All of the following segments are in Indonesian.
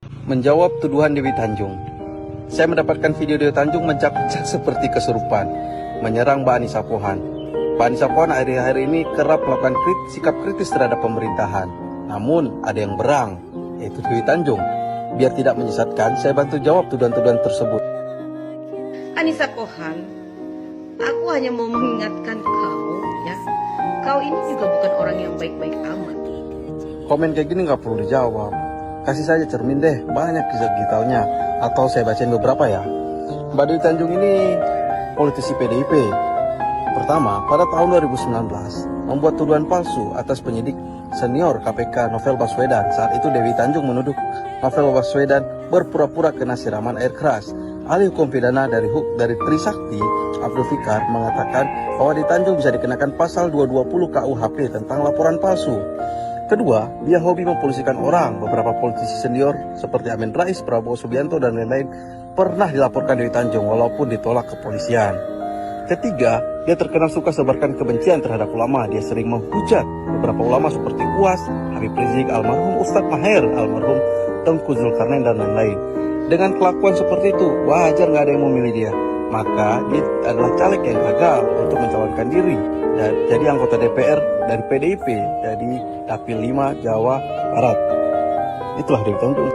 Menjawab tuduhan Dewi Tanjung. Saya mendapatkan video Dewi Tanjung mencap-cap seperti kesurupan, menyerang Mbak Anissa Pohan. Mbak Anissa Pohan akhir-akhir ini kerap melakukan sikap kritis terhadap pemerintahan. Namun ada yang berang, yaitu Dewi Tanjung. Biar tidak menyesatkan, saya bantu jawab tuduhan-tuduhan tersebut. Anissa Pohan, aku hanya mau mengingatkan kau, ya. Kau ini juga bukan orang yang baik-baik amat. Komen kayak gini nggak perlu dijawab. Kasih saja cermin deh, banyak kisah detailnya. Atau saya bacain beberapa ya. Mbak Dewi Tanjung ini politisi PDIP. Pertama, pada tahun 2019, membuat tuduhan palsu atas penyidik senior KPK Novel Baswedan. Saat itu Dewi Tanjung menuduh Novel Baswedan berpura-pura kena siraman air keras. Ahli hukum pidana dari Trisakti, Abdul Fikar, mengatakan bahwa Dewi Tanjung bisa dikenakan pasal 220 KUHP tentang laporan palsu. Kedua, dia hobi mempolisikan orang. Beberapa politisi senior seperti Amin Rais, Prabowo Subianto, dan lain-lain pernah dilaporkan Dewi Tanjung walaupun ditolak kepolisian. Ketiga, dia terkenal suka sebarkan kebencian terhadap ulama. Dia sering menghujat beberapa ulama seperti UAS, Habib Rizik, almarhum Ustadz Maher, almarhum Tengku Zulkarnain, dan lain-lain. Dengan kelakuan seperti itu, wajar nggak ada yang memilih dia. Maka dia adalah caleg yang gagal untuk mencalonkan diri dan jadi anggota DPR dari PDIP, dari Dapil 5 Jawa Barat. Itulah Dewi Tanjung.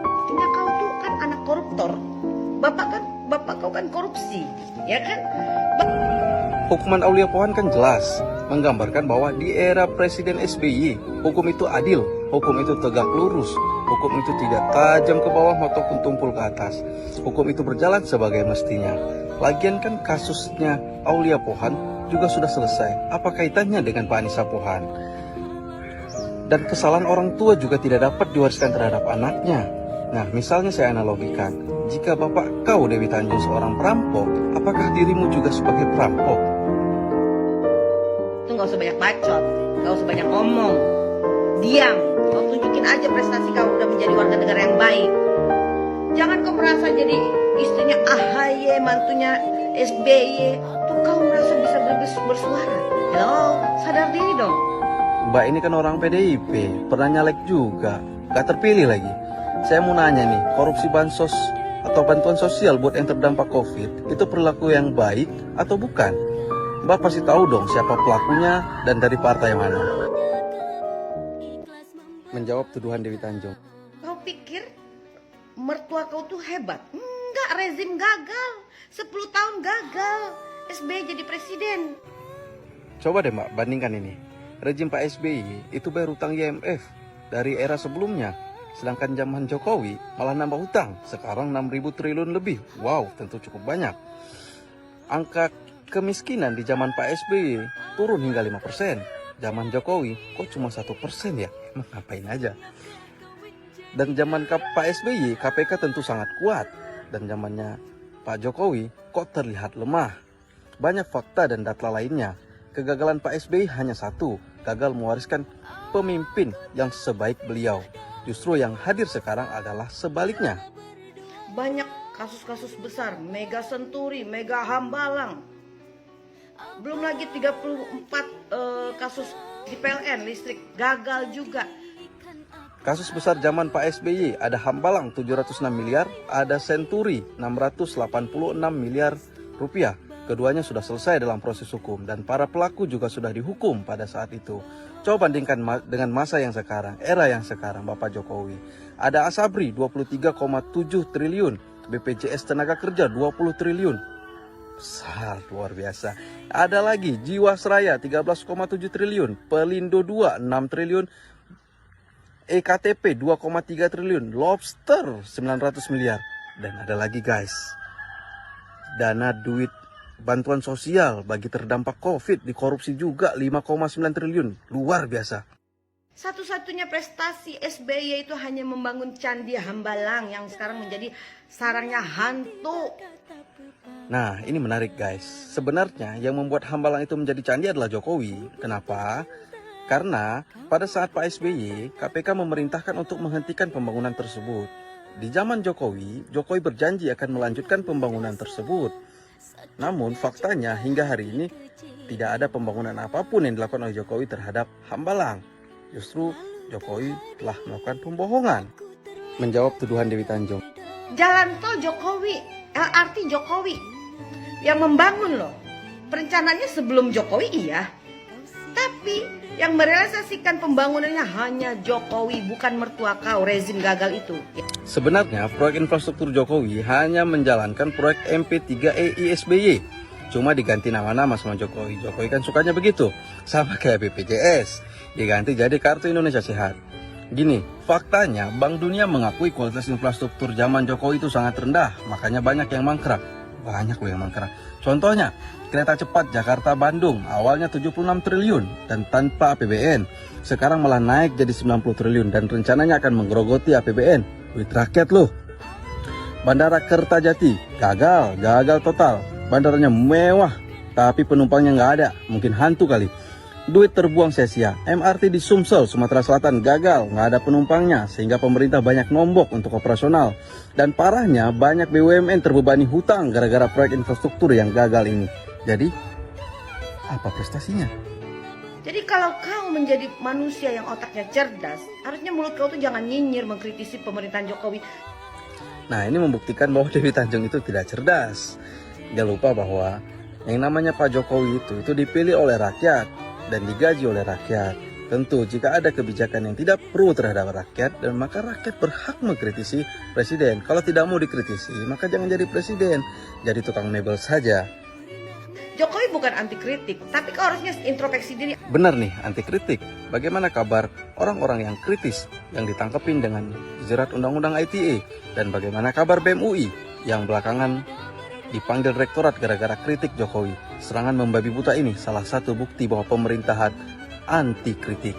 Artinya kau tuh kan anak koruptor. Bapak kau kan korupsi, ya kan? Hukuman Aulia Pohan kan jelas, menggambarkan bahwa di era Presiden SBY, hukum itu adil, hukum itu tegak lurus, hukum itu tidak tajam ke bawah maupun tumpul ke atas. Hukum itu berjalan sebagai mestinya. Lagian kan kasusnya Aulia Pohan juga sudah selesai. Apa kaitannya dengan Pak Anissa Pohan? Dan kesalahan orang tua juga tidak dapat diwariskan terhadap anaknya. Nah, misalnya saya analogikan, jika bapak kau Dewi Tanjung seorang perampok, apakah dirimu juga sebagai perampok? Itu nggak usah banyak bacot, nggak usah banyak ngomong. Diam, kau tunjukin aja prestasi kau udah menjadi warga negara yang baik. Jangan kau merasa jadi istrinya AHY, mantunya SBY, tuh kau merasa bisa bersuara. Hello, sadar diri dong. Mbak ini kan orang PDIP, pernah nyalek juga, gak terpilih lagi. Saya mau nanya nih, korupsi bansos atau bantuan sosial buat yang terdampak COVID, itu perilaku yang baik atau bukan? Mbak pasti tahu dong siapa pelakunya dan dari partai mana. Menjawab tuduhan Dewi Tanjung. Kau pikir mertua kau tuh hebat? Enggak, rezim gagal. 10 tahun gagal. SBY jadi presiden. Coba deh Mbak, bandingkan ini. Rezim Pak SBY itu bayar utang IMF dari era sebelumnya. Sedangkan zaman Jokowi malah nambah utang. Sekarang 6.000 triliun lebih. Wow, tentu cukup banyak. Angka kemiskinan di zaman Pak SBY turun hingga 5%. Zaman Jokowi kok cuma 1% ya? Ngapain aja? Dan zaman Pak SBY, KPK tentu sangat kuat. Dan zamannya Pak Jokowi kok terlihat lemah. Banyak fakta dan data lainnya. Kegagalan Pak SBY hanya satu, gagal mewariskan pemimpin yang sebaik beliau. Justru yang hadir sekarang adalah sebaliknya. Banyak kasus-kasus besar, Mega Senturi, Mega Hambalang. Belum lagi 34 kasus di PLN listrik gagal juga. Kasus besar zaman Pak SBY ada Hambalang 706 miliar, ada Senturi 686 miliar rupiah. Keduanya sudah selesai dalam proses hukum dan para pelaku juga sudah dihukum pada saat itu. Coba bandingkan dengan masa yang sekarang, era yang sekarang Bapak Jokowi. Ada Asabri 23,7 triliun, BPJS Tenaga Kerja 20 triliun. Besar, luar biasa. Ada lagi Jiwasraya 13,7 triliun, Pelindo 2 6 triliun, EKTP 2,3 triliun, Lobster 900 miliar. Dan ada lagi guys, dana duit bantuan sosial bagi terdampak COVID dikorupsi juga 5,9 triliun. Luar biasa. Satu-satunya prestasi SBY itu hanya membangun Candi Hambalang yang sekarang menjadi sarangnya hantu. Nah, ini menarik guys. Sebenarnya yang membuat Hambalang itu menjadi candi adalah Jokowi. Kenapa? Karena pada saat Pak SBY, KPK memerintahkan untuk menghentikan pembangunan tersebut. Di zaman Jokowi, Jokowi berjanji akan melanjutkan pembangunan tersebut. Namun faktanya hingga hari ini tidak ada pembangunan apapun yang dilakukan oleh Jokowi terhadap Hambalang. Justru Jokowi telah melakukan pembohongan. Menjawab tuduhan Dewi Tanjung. Jalan tol Jokowi, LRT Jokowi yang membangun loh. Perencanaannya sebelum Jokowi iya, tapi yang merealisasikan pembangunannya hanya Jokowi, bukan mertua kau, rezim gagal itu. Sebenarnya proyek infrastruktur Jokowi hanya menjalankan proyek MP3EI SBY. Cuma diganti nama-nama sama Jokowi. Jokowi kan sukanya begitu. Sama kayak BPJS, diganti jadi Kartu Indonesia Sehat. Gini, faktanya Bank Dunia mengakui kualitas infrastruktur zaman Jokowi itu sangat rendah. Makanya banyak yang mangkrak. Banyak loh yang mangkrak. Contohnya, kereta cepat Jakarta-Bandung awalnya 76 triliun dan tanpa APBN. Sekarang malah naik jadi 90 triliun dan rencananya akan menggerogoti APBN. Duit rakyat loh. Bandara Kertajati gagal total. Bandaranya mewah, tapi penumpangnya nggak ada. Mungkin hantu kali. Duit terbuang sia-sia. MRT di Sumsel, Sumatera Selatan gagal, nggak ada penumpangnya, sehingga pemerintah banyak nombok untuk operasional. Dan parahnya banyak BUMN terbebani hutang gara-gara proyek infrastruktur yang gagal ini. Jadi, apa prestasinya? Jadi kalau kau menjadi manusia yang otaknya cerdas, harusnya mulut kau tuh jangan nyinyir mengkritisi pemerintahan Jokowi. Nah, ini membuktikan bahwa Dewi Tanjung itu tidak cerdas. Dia lupa bahwa yang namanya Pak Jokowi itu dipilih oleh rakyat dan digaji oleh rakyat. Tentu jika ada kebijakan yang tidak pro terhadap rakyat, dan maka rakyat berhak mengkritisi presiden. Kalau tidak mau dikritisi, maka jangan jadi presiden, jadi tukang mebel saja. Jokowi bukan anti kritik, tapi kau harusnya introspeksi diri. Benar nih, anti kritik. Bagaimana kabar orang-orang yang kritis yang ditangkepin dengan jerat undang-undang ITE? Dan bagaimana kabar BEM UI yang belakangan dipanggil rektorat gara-gara kritik Jokowi? Serangan membabi buta ini salah satu bukti bahwa pemerintahan anti kritik.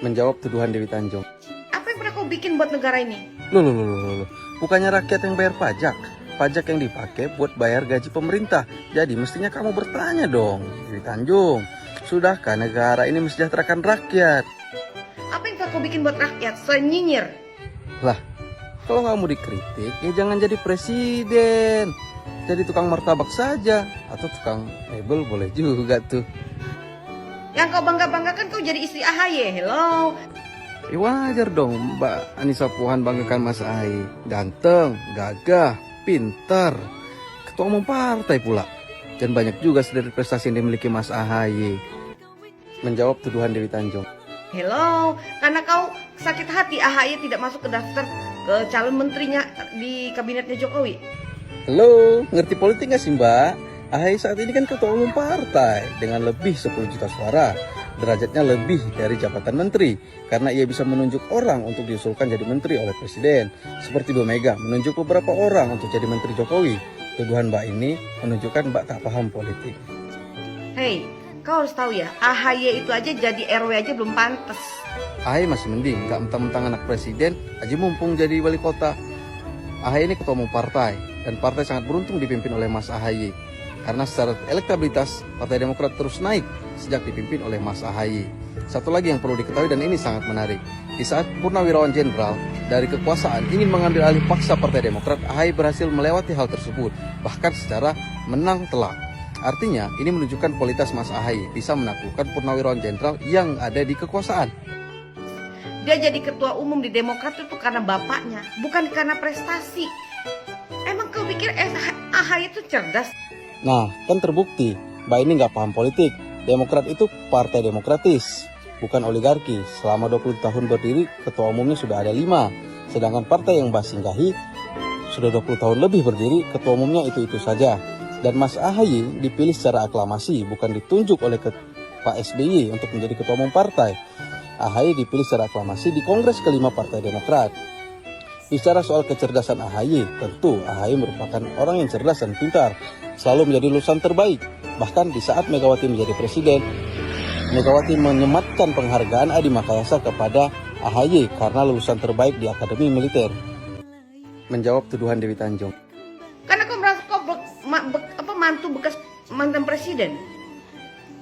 Menjawab tuduhan Dewi Tanjung. Apa yang pernah kau bikin buat negara ini? Loh. Bukannya rakyat yang bayar pajak? Pajak yang dipakai buat bayar gaji pemerintah. Jadi mestinya kamu bertanya dong, Dewi Tanjung. Sudahkah negara ini mensejahterakan rakyat? Apa yang kau bikin buat rakyat? Selain nyinyir. Lah, kalau nggak mau dikritik, ya jangan jadi presiden. Jadi tukang martabak saja. Atau tukang mebel boleh juga tuh. Yang kau bangga-banggakan kau jadi istri AHY, hello. Ya wajar dong Mbak Anissa Pohan banggakan Mas Ahy. Ganteng, gagah, pintar, ketua umum partai pula. Dan banyak juga sederet prestasi yang dimiliki Mas Ahy. Menjawab tuduhan Dewi Tanjung. Hello, karena kau sakit hati AHY tidak masuk ke daftar ke calon menterinya di kabinetnya Jokowi. Halo, ngerti politik gak sih Mbak? Ahy saat ini kan ketua umum partai dengan lebih 10 juta suara. Derajatnya lebih dari jabatan menteri karena ia bisa menunjuk orang untuk diusulkan jadi menteri oleh presiden. Seperti Bu Mega menunjuk beberapa orang untuk jadi menteri Jokowi. Tuduhan Mbak ini menunjukkan Mbak tak paham politik. Hei, kau harus tahu ya, AHY itu aja jadi RW aja belum pantas. Ahy masih mending, gak mentang-mentang anak presiden, aja mumpung jadi wali kota. Ahy ini ketua umum partai, dan partai sangat beruntung dipimpin oleh Mas Ahy. Karena secara elektabilitas, Partai Demokrat terus naik sejak dipimpin oleh Mas Ahy. Satu lagi yang perlu diketahui dan ini sangat menarik. Di saat Purnawirawan Jenderal dari kekuasaan ingin mengambil alih paksa Partai Demokrat, Ahy berhasil melewati hal tersebut, bahkan secara menang telak. Artinya, ini menunjukkan kualitas Mas Ahy bisa menaklukkan Purnawirawan Jenderal yang ada di kekuasaan. Dia jadi ketua umum di Demokrat itu karena bapaknya, bukan karena prestasi. Emang kau pikir AHY itu cerdas? Nah, kan terbukti, Mbak ini nggak paham politik. Demokrat itu partai demokratis, bukan oligarki. Selama 20 tahun berdiri, ketua umumnya sudah ada 5. Sedangkan partai yang Mbak singgahi, sudah 20 tahun lebih berdiri, ketua umumnya itu-itu saja. Dan Mas Ahy dipilih secara aklamasi, bukan ditunjuk oleh Pak SBY untuk menjadi ketua umum partai. Ahy dipilih secara aklamasi di Kongres kelima Partai Demokrat. Bicara soal kecerdasan AHY, tentu AHY merupakan orang yang cerdas dan pintar, selalu menjadi lulusan terbaik. Bahkan di saat Megawati menjadi presiden, Megawati menyematkan penghargaan Adi Makayasa kepada AHY karena lulusan terbaik di Akademi Militer. Menjawab tuduhan Dewi Tanjung. Karena kau merasa kau mantu bekas mantan presiden.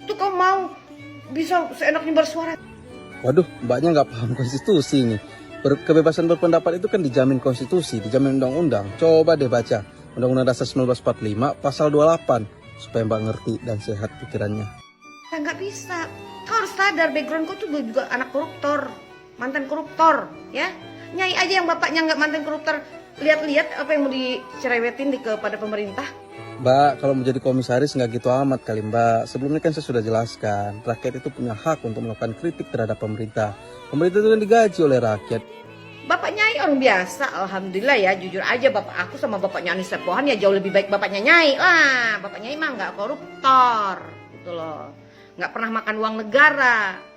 Itu kau mau bisa seenaknya bersuara. Waduh, mbaknya nggak paham konstitusi nih. Kebebasan berpendapat itu kan dijamin konstitusi, dijamin undang-undang. Coba deh baca Undang-Undang Dasar 1945 pasal 28 supaya mbak ngerti dan sehat pikirannya. Nah, nggak bisa. Kau harus sadar background kau tuh juga anak koruptor, mantan koruptor, ya. Nyai aja yang bapaknya nggak mantan koruptor, lihat-lihat apa yang mau dicerewetin kepada pemerintah. Mbak, kalau menjadi komisaris nggak gitu amat kali Mbak. Sebelumnya kan saya sudah jelaskan, rakyat itu punya hak untuk melakukan kritik terhadap pemerintah. Pemerintah itu kan digaji oleh rakyat. Bapak Nyai orang biasa, alhamdulillah ya. Jujur aja bapak aku sama bapaknya Anissa Pohan ya jauh lebih baik bapaknya Nyai lah. Bapak Nyai mah nggak koruptor, gitu loh. Nggak pernah makan uang negara.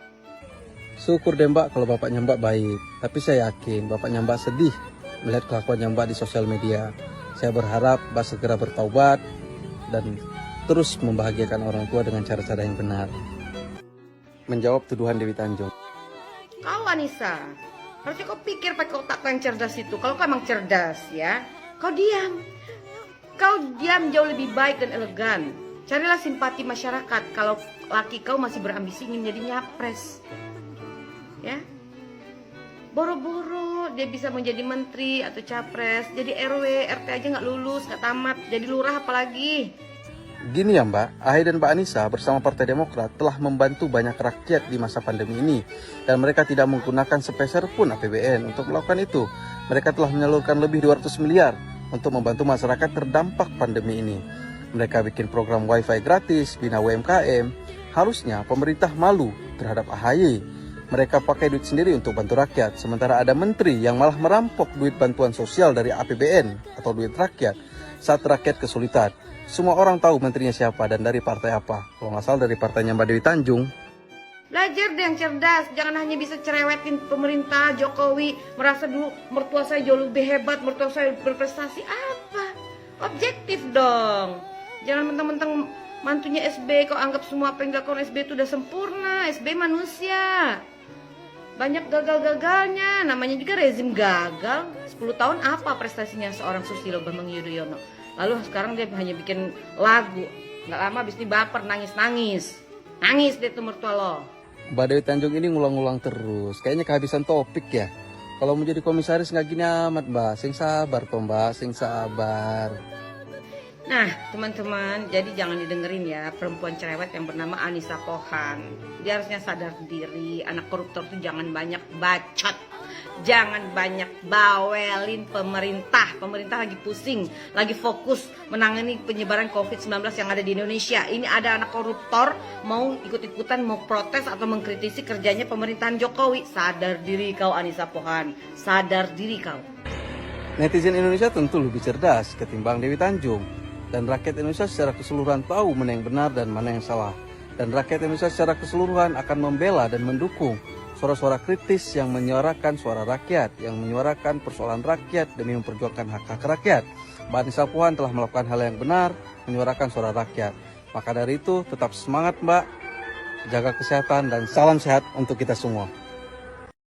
Syukur deh Mbak kalau bapaknya Mbak baik. Tapi saya yakin bapaknya Mbak sedih melihat kelakuannya Mbak di sosial media. Saya berharap Mbak segera bertaubat dan terus membahagiakan orang tua dengan cara-cara yang benar. Menjawab tuduhan Dewi Tanjung. Kau Anissa, harusnya kau pikir pakai otak kau yang cerdas itu. Kalau kau emang cerdas ya, kau diam. Kau diam jauh lebih baik dan elegan. Carilah simpati masyarakat kalau laki kau masih berambisi ingin menjadi nyapres. Ya, boro-boro dia bisa menjadi menteri atau capres, jadi RW, RT aja nggak lulus, nggak tamat, jadi lurah apalagi. Gini ya Mbak, Ahy dan Mbak Anissa bersama Partai Demokrat telah membantu banyak rakyat di masa pandemi ini. Dan mereka tidak menggunakan sepeser pun APBN untuk melakukan itu. Mereka telah menyalurkan lebih 200 miliar untuk membantu masyarakat terdampak pandemi ini. Mereka bikin program wifi gratis, bina UMKM. Harusnya pemerintah malu terhadap AHY. Mereka pakai duit sendiri untuk bantu rakyat, sementara ada menteri yang malah merampok duit bantuan sosial dari APBN atau duit rakyat saat rakyat kesulitan. Semua orang tahu menterinya siapa dan dari partai apa. Kalau nggak salah dari partainya Mbak Dewi Tanjung. Belajar deh yang cerdas, jangan hanya bisa cerewetin pemerintah Jokowi, merasa dulu mertua saya jauh lebih hebat, mertua saya berprestasi. Apa? Objektif dong. Jangan mentang-mentang mantunya SB kau anggap semua apa yang dilakukan SB itu udah sempurna. SB manusia. Banyak gagal-gagalnya, namanya juga rezim gagal. 10 tahun apa prestasinya seorang Susilo Bambang Yudhoyono? Lalu sekarang dia hanya bikin lagu. Nggak lama abis ini baper, nangis-nangis. Nangis deh tuh mertua lo. Mbak Dewi Tanjung ini ngulang-ngulang terus. Kayaknya kehabisan topik ya. Kalau mau jadi komisaris nggak gini amat Mbak. Sing sabar toh Mbak, sing sabar. Nah teman-teman, jadi jangan didengerin ya perempuan cerewet yang bernama Anissa Pohan. Dia harusnya sadar diri, anak koruptor tuh jangan banyak bacot. Jangan banyak bawelin pemerintah. Pemerintah lagi pusing, lagi fokus menangani penyebaran COVID-19 yang ada di Indonesia. Ini ada anak koruptor mau ikut-ikutan, mau protes atau mengkritisi kerjanya pemerintahan Jokowi. Sadar diri kau Anissa Pohan, sadar diri kau. Netizen Indonesia tentu lebih cerdas ketimbang Dewi Tanjung. Dan rakyat Indonesia secara keseluruhan tahu mana yang benar dan mana yang salah. Dan rakyat Indonesia secara keseluruhan akan membela dan mendukung suara-suara kritis yang menyuarakan suara rakyat, yang menyuarakan persoalan rakyat demi memperjuangkan hak-hak rakyat. Mbak Anissa Pohan telah melakukan hal yang benar, menyuarakan suara rakyat. Maka dari itu tetap semangat Mbak, jaga kesehatan dan salam sehat untuk kita semua.